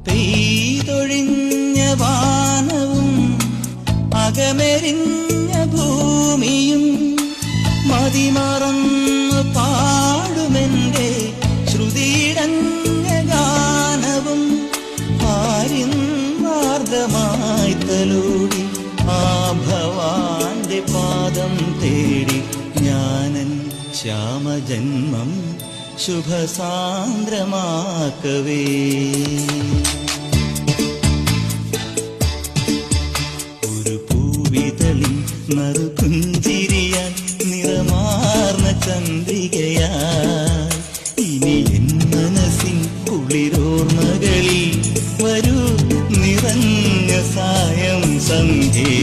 പെയ്തൊഴിഞ്ഞ വാനവും അകമെരിഞ്ഞ ഭൂമിയും മതിമറന്നു പാടുമെന്റെ ശ്രുതിയിടഞ്ഞ ഗാനവും ആര്യന്മാർഗമായി തലോടി ആ ഭവാന്റെ പാദം തേടി ഞാനൻ ശ്യാമജന്മം ശുഭസാന്ദ്രമാക്കവേ. ഒരു പൂവിതളിൽ നറുപുഞ്ചിരിയാൽ നിറമാർന്ന ചന്ദ്രികയാൽ ഇനി എൻ മനസ്സിൻ കുളിരോർമകളിൽ വരൂ നിറഞ്ഞ സായം സന്ധ്യേ.